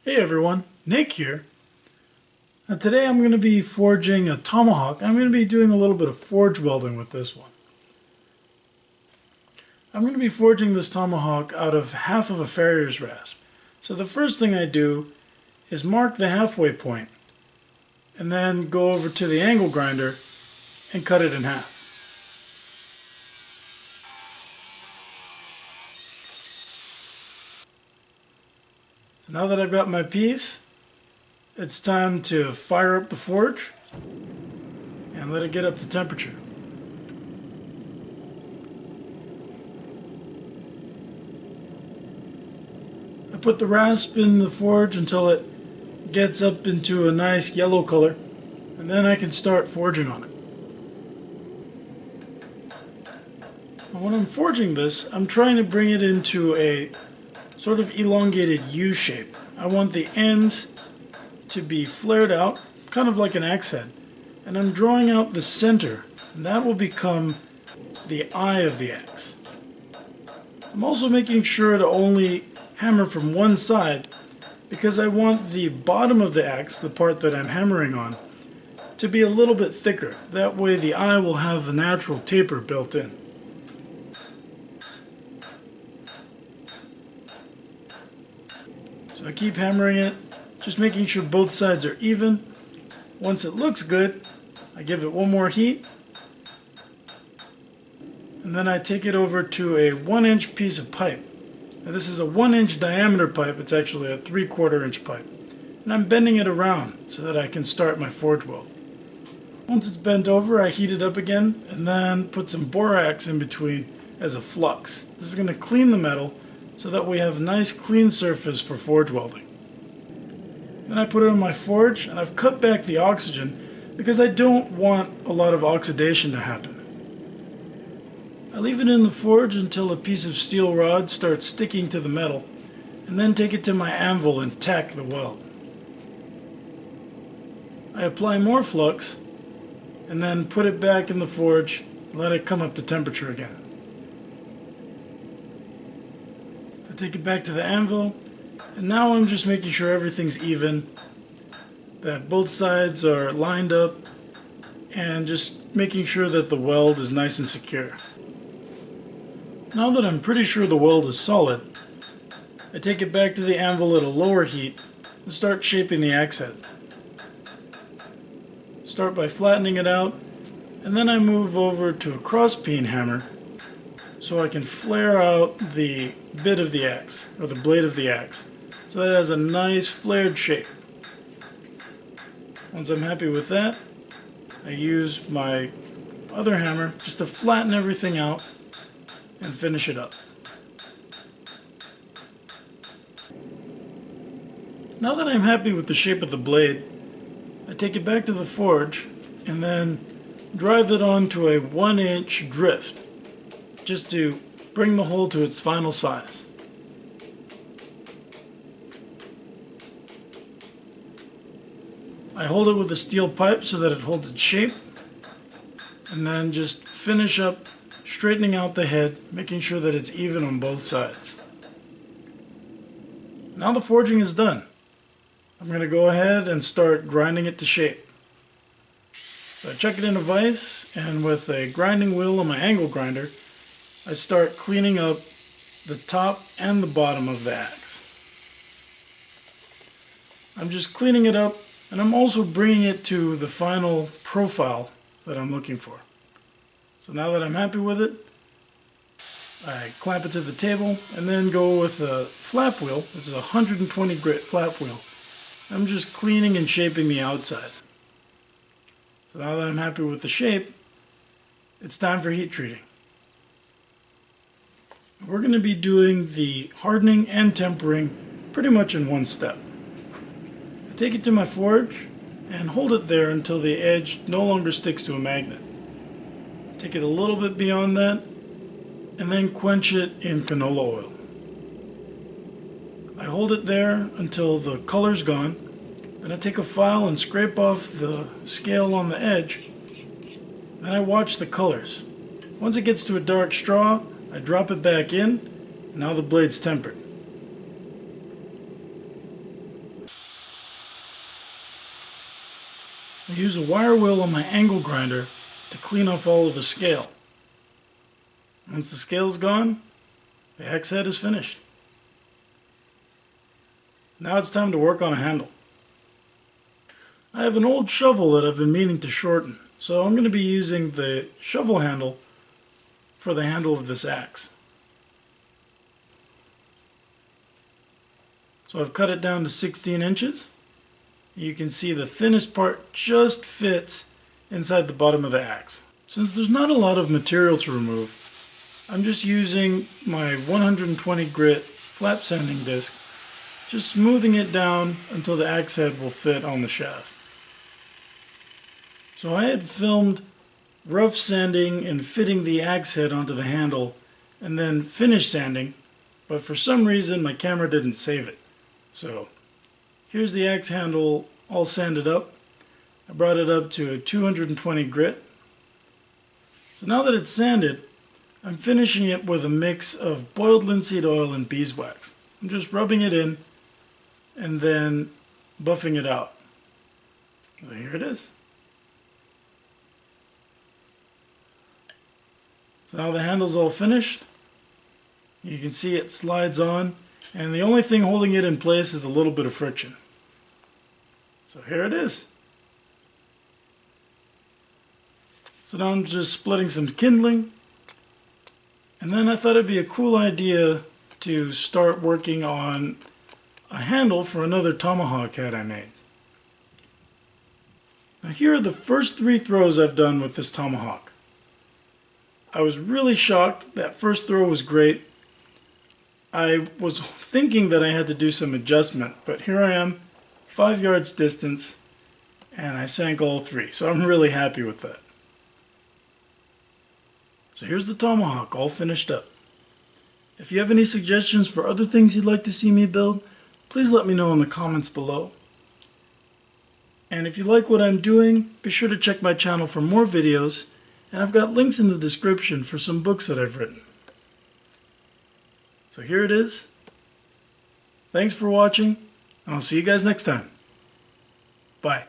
Hey everyone, Nick here. Now today I'm going to be forging a Tomahawk. I'm going to be doing a little bit of forge welding with this one. I'm going to be forging this Tomahawk out of half of a Farrier's rasp. So the first thing I do is mark the halfway point and then go over to the angle grinder and cut it in half. So now that I've got my piece, it's time to fire up the forge and let it get up to temperature. I put the rasp in the forge until it gets up into a nice yellow color, and then I can start forging on it. Now when I'm forging this, I'm trying to bring it into a sort of elongated U shape. I want the ends to be flared out, kind of like an axe head. And I'm drawing out the center, and that will become the eye of the axe. I'm also making sure to only hammer from one side because I want the bottom of the axe, the part that I'm hammering on, to be a little bit thicker. That way the eye will have a natural taper built in. So I keep hammering it, just making sure both sides are even. Once it looks good, I give it one more heat, and then I take it over to a 1-inch piece of pipe. Now this is a 1-inch diameter pipe. It's actually a 3/4 inch pipe, and I'm bending it around so that I can start my forge weld. Once it's bent over, I heat it up again and then put some borax in between as a flux. This is going to clean the metal so that we have a nice clean surface for forge welding. Then I put it on my forge, and I've cut back the oxygen because I don't want a lot of oxidation to happen. I leave it in the forge until a piece of steel rod starts sticking to the metal, and then take it to my anvil and tack the weld. I apply more flux and then put it back in the forge and let it come up to temperature again. I take it back to the anvil, and now I'm just making sure everything's even, that both sides are lined up, and just making sure that the weld is nice and secure. Now that I'm pretty sure the weld is solid, I take it back to the anvil at a lower heat and start shaping the axe head. Start by flattening it out, and then I move over to a cross-peen hammer so I can flare out the bit of the axe, or the blade of the axe, so that it has a nice flared shape. Once I'm happy with that, I use my other hammer just to flatten everything out and finish it up. Now that I'm happy with the shape of the blade, I take it back to the forge and then drive it onto a 1-inch drift just to bring the hole to its final size. I hold it with a steel pipe so that it holds its shape, and then just finish up straightening out the head, making sure that it's even on both sides. Now the forging is done. I'm going to go ahead and start grinding it to shape. So I chuck it in a vise, and with a grinding wheel on my angle grinder, I start cleaning up the top and the bottom of the axe. I'm just cleaning it up, and I'm also bringing it to the final profile that I'm looking for. So now that I'm happy with it, I clamp it to the table and then go with a flap wheel. This is a 120 grit flap wheel. I'm just cleaning and shaping the outside. So now that I'm happy with the shape, it's time for heat treating. We're going to be doing the hardening and tempering pretty much in one step. I take it to my forge and hold it there until the edge no longer sticks to a magnet. Take it a little bit beyond that and then quench it in canola oil. I hold it there until the color's gone. Then I take a file and scrape off the scale on the edge. Then I watch the colors. Once it gets to a dark straw, I drop it back in. Now the blade's tempered. I use a wire wheel on my angle grinder to clean off all of the scale. Once the scale is gone, the axe head is finished. Now it's time to work on a handle. I have an old shovel that I've been meaning to shorten, so I'm going to be using the shovel handle for the handle of this axe. So I've cut it down to 16 inches. You can see the thinnest part just fits inside the bottom of the axe. Since there's not a lot of material to remove, I'm just using my 120 grit flap sanding disc, just smoothing it down until the axe head will fit on the shaft. So I had filmed rough sanding and fitting the axe head onto the handle and then finish sanding, but for some reason my camera didn't save it. So here's the axe handle all sanded up. I brought it up to a 220 grit. So now that it's sanded, I'm finishing it with a mix of boiled linseed oil and beeswax. I'm just rubbing it in and then buffing it out. So here it is. So now the handle's all finished. You can see it slides on, and the only thing holding it in place is a little bit of friction. So here it is. So now I'm just splitting some kindling, and then I thought it'd be a cool idea to start working on a handle for another Tomahawk head I made. Now here are the first 3 throws I've done with this Tomahawk. I was really shocked. That first throw was great. I was thinking that I had to do some adjustment, but here I am, 5 yards distance, and I sank all 3, so I'm really happy with that. So here's the Tomahawk all finished up. If you have any suggestions for other things you'd like to see me build, please let me know in the comments below. And if you like what I'm doing, be sure to check my channel for more videos, and I've got links in the description for some books that I've written. So here it is. Thanks for watching, and I'll see you guys next time. Bye.